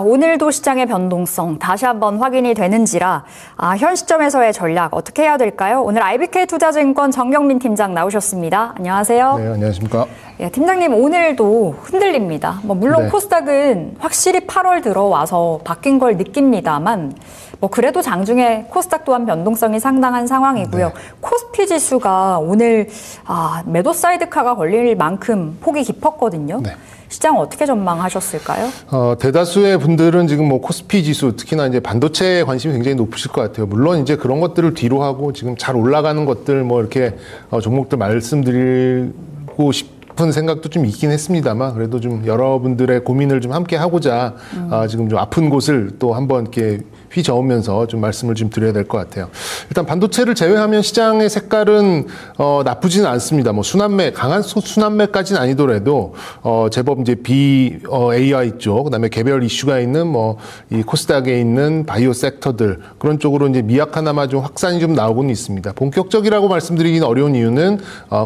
오늘도 시장의 변동성 다시 한번 확인이 되는지라 현 시점에서의 전략 어떻게 해야 될까요? 오늘 IBK투자증권 정경민 팀장 나오셨습니다. 안녕하세요. 네, 안녕하십니까. 예, 팀장님 오늘도 흔들립니다. 물론 네. 코스닥은 확실히 8월 들어와서 바뀐 걸 느낍니다만 그래도 장중에 코스닥 또한 변동성이 상당한 상황이고요. 네. 코스피 지수가 오늘 매도 사이드카가 걸릴 만큼 폭이 깊었거든요. 네. 시장 어떻게 전망하셨을까요? 대다수의 분들은 지금 코스피 지수, 특히나 이제 반도체에 관심이 굉장히 높으실 것 같아요. 물론 이제 그런 것들을 뒤로 하고 지금 잘 올라가는 것들 이렇게 종목들 말씀드리고 싶은 생각도 좀 있긴 했습니다만 그래도 좀 여러분들의 고민을 좀 함께 하고자 지금 좀 아픈 곳을 또 한번 이렇게 휘저으면서 좀 말씀을 좀 드려야 될 것 같아요. 일단 반도체를 제외하면 시장의 색깔은 나쁘지는 않습니다. 순환매, 강한 순환매까지는 아니더라도 제법 이제 AI 쪽, 그다음에 개별 이슈가 있는 이 코스닥에 있는 바이오 섹터들 그런 쪽으로 이제 미약하나마 좀 확산이 좀 나오고는 있습니다. 본격적이라고 말씀드리기는 어려운 이유는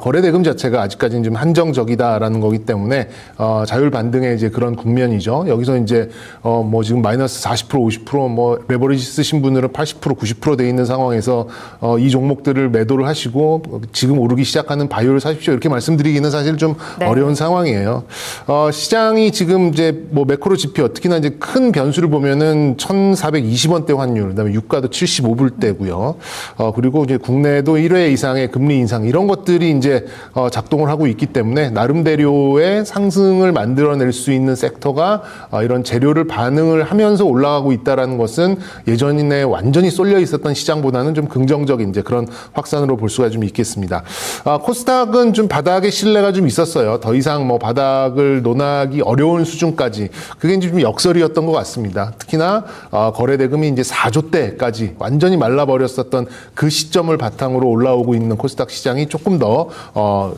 거래 대금 자체가 아직까지는 좀 한정적이다라는 거기 때문에 자율 반등의 이제 그런 국면이죠. 여기서 이제 지금 마이너스 40% 50% 레버리지 쓰신 분들은 80% 90% 돼 있는 상황에서 이 종목들을 매도를 하시고 지금 오르기 시작하는 바이오를 사십시오 이렇게 말씀드리기는 사실 좀 어려운 상황이에요. 시장이 지금 이제 매크로 지표 특히나 이제 큰 변수를 보면은 1,420원대 환율, 그다음에 유가도 75불대고요. 그리고 이제 국내도 1회 이상의 금리 인상 이런 것들이 이제 작동을 하고 있기 때문에 나름대로의 상승을 만들어낼 수 있는 섹터가 이런 재료를 반응을 하면서 올라가고 있다라는 것은 예전에 완전히 쏠려 있었던 시장보다는 좀 긍정적인 이제 그런 확산으로 볼 수가 좀 있겠습니다. 코스닥은 좀 바닥의 신뢰가 좀 있었어요. 더 이상 바닥을 논하기 어려운 수준까지 그게 이제 좀 역설이었던 것 같습니다. 특히나 거래 대금이 이제 4조대까지 완전히 말라버렸었던 그 시점을 바탕으로 올라오고 있는 코스닥 시장이 조금 더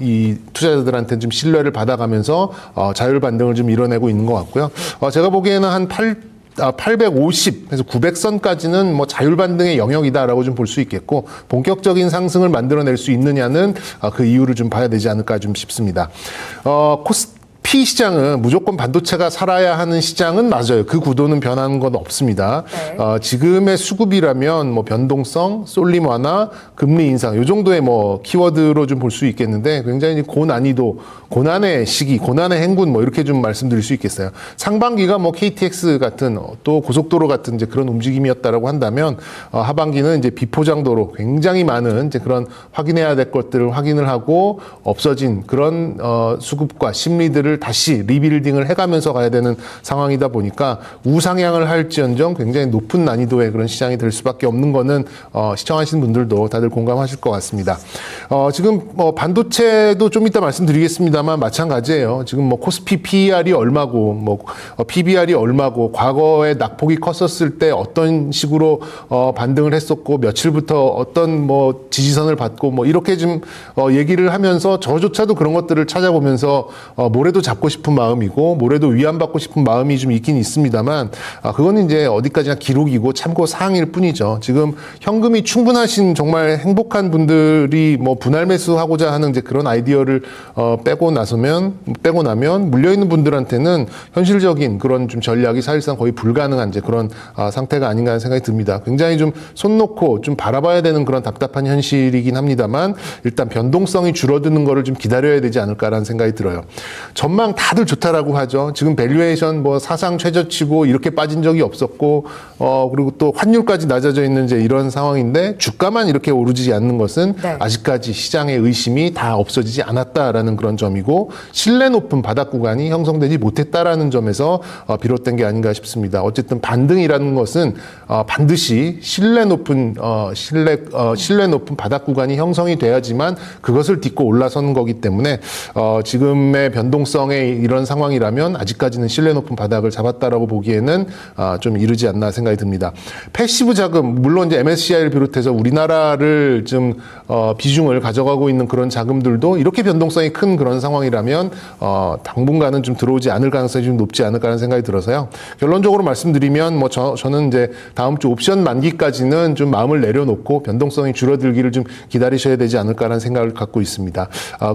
이 투자자들한테 좀 신뢰를 받아가면서 자율 반등을 좀 이뤄내고 있는 것 같고요. 제가 보기에는 한 850에서 900선까지는 자율 반등의 영역이다라고 좀 볼 수 있겠고 본격적인 상승을 만들어낼 수 있느냐는 그 이유를 좀 봐야 되지 않을까 좀 싶습니다. 코스피 시장은 무조건 반도체가 살아야 하는 시장은 맞아요. 그 구도는 변하는 건 없습니다. 네. 지금의 수급이라면 변동성, 쏠림 완화, 금리 인상 이 정도의 키워드로 좀 볼 수 있겠는데 굉장히 고난이도, 고난의 시기, 고난의 행군 이렇게 좀 말씀드릴 수 있겠어요. 상반기가 KTX 같은 또 고속도로 같은 이제 그런 움직임이었다라고 한다면 하반기는 이제 비포장도로 굉장히 많은 이제 그런 확인해야 될 것들을 확인을 하고 없어진 그런 수급과 심리들을 다시 리빌딩을 해가면서 가야 되는 상황이다 보니까 우상향을 할지언정 굉장히 높은 난이도의 그런 시장이 될 수밖에 없는 거는 시청하시는 분들도 다들 공감하실 것 같습니다. 지금 반도체도 좀 이따 말씀드리겠습니다만 마찬가지예요. 지금 코스피 PER이 얼마고 PBR이 얼마고 과거에 낙폭이 컸었을 때 어떤 식으로 반등을 했었고 며칠부터 어떤 지지선을 받고 이렇게 좀 얘기를 하면서 저조차도 그런 것들을 찾아보면서 모래도 잡고 싶은 마음이고 모래도 위안받고 싶은 마음이 좀 있긴 있습니다만 그건 이제 어디까지나 기록이고 참고 사항일 뿐이죠. 지금 현금이 충분하신 정말 행복한 분들이 분할 매수하고자 하는 이제 그런 아이디어를 빼고 나면 물려 있는 분들한테는 현실적인 그런 좀 전략이 사실상 거의 불가능한 이제 그런 상태가 아닌가 하는 생각이 듭니다. 굉장히 좀 손 놓고 좀 바라봐야 되는 그런 답답한 현실이긴 합니다만 일단 변동성이 줄어드는 거를 좀 기다려야 되지 않을까라는 생각이 들어요. 전망 다들 좋다라고 하죠. 지금 밸류에이션 사상 최저치고 이렇게 빠진 적이 없었고 그리고 또 환율까지 낮아져 있는 이제 이런 상황인데 주가만 이렇게 오르지 않는 것은 아직까지 시장의 의심이 다 없어지지 않았다라는 그런 점이고 신뢰 높은 바닥 구간이 형성되지 못했다라는 점에서 비롯된 게 아닌가 싶습니다. 어쨌든 반등이라는 것은 반드시 신뢰 높은 바닥 구간이 형성이 돼야지만 그것을 딛고 올라서는 거기 때문에 지금의 변동성의 이런 상황이라면 아직까지는 신뢰 높은 바닥을 잡았다라고 보기에는 좀 이르지 않나 생각이 듭니다. 패시브 자금 물론 이제 MSCI를 비롯해서 우리나라를 좀 비중을 가져가고 있는 그런 자금들도 이렇게 변동성이 큰 그런 상황이라면 당분간은 좀 들어오지 않을 가능성이 좀 높지 않을까 하는 생각이 들어서요. 결론적으로 말씀드리면 저는 이제 다음 주 옵션 만기까지는 좀 마음을 내려놓고 변동성이 줄어들기를 좀 기다리셔야 되지 않을까라는 생각을 갖고 있습니다.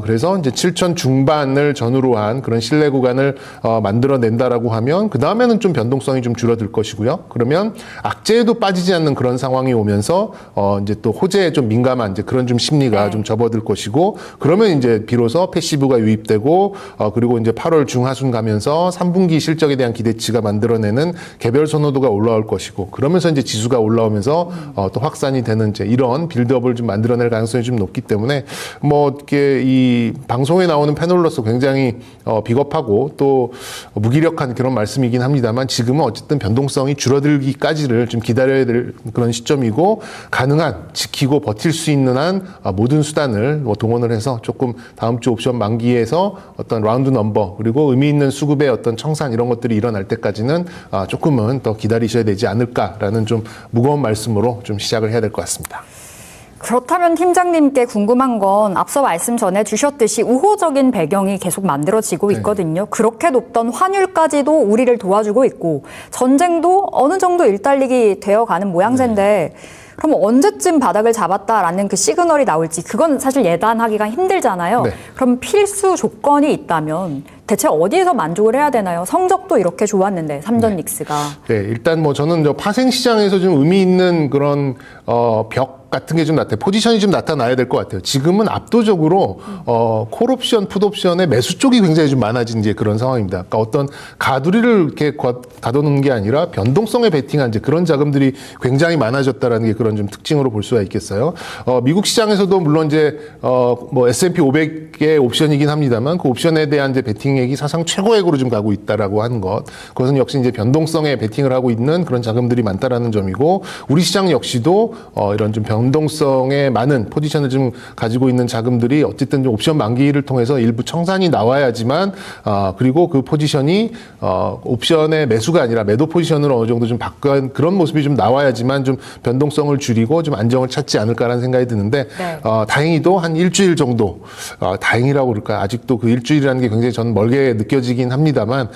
그래서 이제 7천 중반을 전후로 한 그런 신뢰 구간을 만들어낸다라고 하면 그 다음에는 좀 변동성이 좀 줄어들 것이고요. 그러면 악재에도 빠지지 않는 그런 상황이 오면서 이제 또 호재에 좀 민감한 이제 그런 좀 심리가 좀 접어들 것이고, 그러면 이제 비로소 패시브가 유입되고 그리고 이제 8월 중하순 가면서 3분기 실적에 대한 기대치가 만들어내는 개별 선호도가 올라올 것이고, 그러면서 이제 지수가 올라오면서 또 확산이 되는 이제 이런 빌드업을 좀 만들어낼 가능성이 좀 높기 때문에 뭐 이렇게 이 방송에 나오는 패널로서 굉장히 비겁하고 또 무기력한 그런 말씀이긴 합니다만, 지금은 어쨌든 변동성이 줄어들기까지를 좀 기다려야 될 그런 시점이고, 가능한 지키고 버틸 수 있는 한 모든 수단을 뭐 동원을 해서 조금 다음 주 옵션 만기에서 어떤 라운드 넘버 그리고 의미 있는 수급의 어떤 청산 이런 것들이 일어날 때까지는 조금은 더 기다리셔야 되지 않을까라는 좀 무거운 말씀으로 좀 시작을 해야 될 것 같습니다. 그렇다면 팀장님께 궁금한 건 앞서 말씀 전해 주셨듯이 우호적인 배경이 계속 만들어지고 있거든요. 그렇게 높던 환율까지도 우리를 도와주고 있고 전쟁도 어느 정도 일단락이 되어가는 모양새인데 그럼 언제쯤 바닥을 잡았다라는 그 시그널이 나올지 그건 사실 예단하기가 힘들잖아요. 그럼 필수 조건이 있다면 대체 어디에서 만족을 해야 되나요? 성적도 이렇게 좋았는데 삼전 닉스가. 네, 일단 뭐 저는 저 파생 시장에서 좀 의미 있는 그런 벽 같은 게 좀 포지션이 좀 나타나야 될 것 같아요. 지금은 압도적으로 콜옵션, 풋옵션의 매수 쪽이 굉장히 좀 많아진 이제 그런 상황입니다. 그러니까 어떤 가두리를 이렇게 가둬놓는 게 아니라 변동성에 베팅한 이제 그런 자금들이 굉장히 많아졌다라는 게 그런 좀 특징으로 볼 수가 있겠어요. 미국 시장에서도 물론 이제 뭐 S&P 500의 옵션이긴 합니다만 그 옵션에 대한 이제 베팅액이 사상 최고액으로 좀 가고 있다라고 하는 것. 그것은 역시 이제 변동성에 베팅을 하고 있는 그런 자금들이 많다라는 점이고, 우리 시장 역시도 이런 좀 변동성에 많은 포지션을 좀 가지고 있는 자금들이 어쨌든 좀 옵션 만기를 통해서 일부 청산이 나와야지만 그리고 그 포지션이 옵션의 매수가 아니라 매도 포지션으로 어느 정도 좀 바꾼 그런 모습이 좀 나와야지만 좀 변동성을 줄이고 좀 안정을 찾지 않을까라는 생각이 드는데 다행히도 한 일주일 정도 다행이라고 그럴까 아직도 그 일주일이라는 게 굉장히 저는 멀게 느껴지긴 합니다만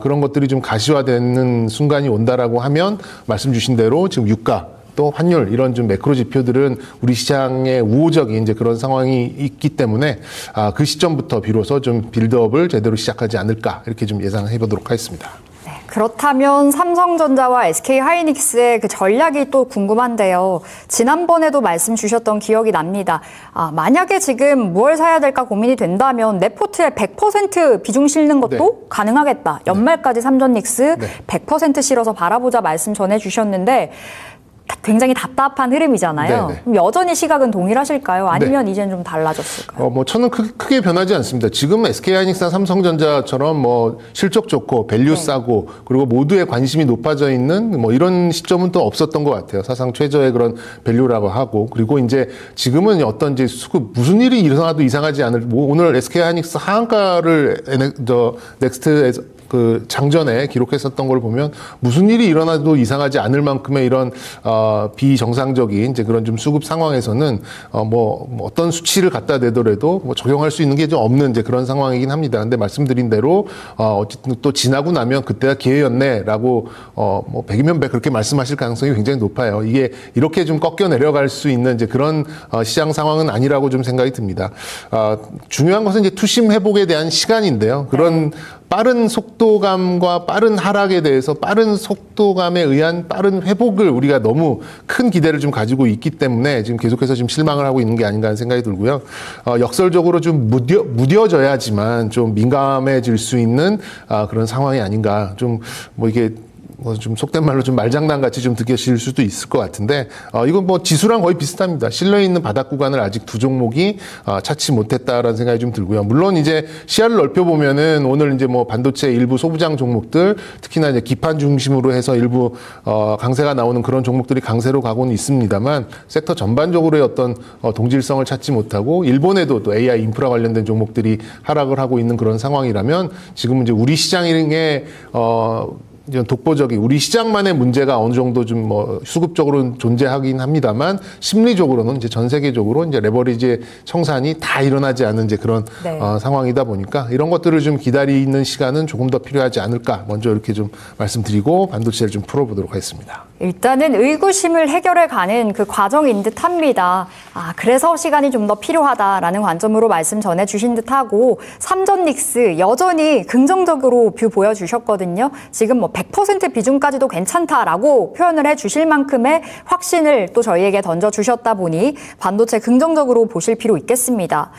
그런 것들이 좀 가시화되는 순간이 온다라고 하면 말씀 주신 대로 지금 유가 또 환율 이런 좀 매크로 지표들은 우리 시장의 우호적인 이제 그런 상황이 있기 때문에 그 시점부터 비로소 좀 빌드업을 제대로 시작하지 않을까 이렇게 좀 예상해 보도록 하겠습니다. 네, 그렇다면 삼성전자와 SK하이닉스의 그 전략이 또 궁금한데요. 지난번에도 말씀 주셨던 기억이 납니다. 만약에 지금 뭘 사야 될까 고민이 된다면 내 포트에 100% 비중 실는 것도 가능하겠다. 연말까지 삼전닉스 100% 실어서 바라보자 말씀 전해주셨는데 굉장히 답답한 흐름이잖아요. 그럼 여전히 시각은 동일하실까요? 아니면 이제는 좀 달라졌을까요? 뭐 저는 크게 변하지 않습니다. 지금 SK하이닉스나 삼성전자처럼 뭐 실적 좋고 밸류 싸고 그리고 모두의 관심이 높아져 있는 뭐 이런 시점은 또 없었던 것 같아요. 사상 최저의 그런 밸류라고 하고, 그리고 이제 지금은 어떤 이제 수급 무슨 일이 일어나도 이상하지 않을 뭐 오늘 SK하이닉스 하한가를 넥스트에서 그 장전에 기록했었던 걸 보면 무슨 일이 일어나도 이상하지 않을 만큼의 이런 비정상적인 이제 그런 좀 수급 상황에서는 뭐 어떤 수치를 갖다 대더라도 뭐 적용할 수 있는 게 좀 없는 이제 그런 상황이긴 합니다. 근데 말씀드린 대로 어쨌든 또 지나고 나면 그때가 기회였네라고 뭐 100이면 100 그렇게 말씀하실 가능성이 굉장히 높아요. 이게 이렇게 좀 꺾여 내려갈 수 있는 이제 그런 시장 상황은 아니라고 좀 생각이 듭니다. 중요한 것은 이제 투심 회복에 대한 시간인데요. 그런 빠른 속도감과 빠른 하락에 대해서 빠른 속도감에 의한 빠른 회복을 우리가 너무 큰 기대를 좀 가지고 있기 때문에 지금 계속해서 지금 실망을 하고 있는 게 아닌가 하는 생각이 들고요. 역설적으로 좀 무뎌져야지만 좀 민감해질 수 있는 그런 상황이 아닌가. 좀 뭐 이게 뭐 좀 속된 말로 좀 말장난 같이 좀 느껴질 수도 있을 것 같은데 이건 뭐 지수랑 거의 비슷합니다. 실려 있는 바닥 구간을 아직 두 종목이 찾지 못했다라는 생각이 좀 들고요. 물론 이제 시야를 넓혀 보면은 오늘 이제 뭐 반도체 일부 소부장 종목들 특히나 이제 기판 중심으로 해서 일부 강세가 나오는 그런 종목들이 강세로 가고는 있습니다만 섹터 전반적으로의 어떤 동질성을 찾지 못하고 일본에도 또 AI 인프라 관련된 종목들이 하락을 하고 있는 그런 상황이라면 지금 이제 우리 시장의 독보적인 우리 시장만의 문제가 어느 정도 좀 뭐 수급적으로는 존재하긴 합니다만 심리적으로는 이제 전 세계적으로 이제 레버리지의 청산이 다 일어나지 않은 이제 그런 상황이다 보니까 이런 것들을 좀 기다리는 시간은 조금 더 필요하지 않을까 먼저 이렇게 좀 말씀드리고 반도체를 좀 풀어보도록 하겠습니다. 일단은 의구심을 해결해 가는 그 과정인 듯 합니다. 그래서 시간이 좀 더 필요하다라는 관점으로 말씀 전해주신 듯하고, 3전 닉스 여전히 긍정적으로 뷰 보여주셨거든요. 지금 뭐 100% 비중까지도 괜찮다라고 표현을 해주실 만큼의 확신을 또 저희에게 던져주셨다 보니 반도체 긍정적으로 보실 필요 있겠습니다.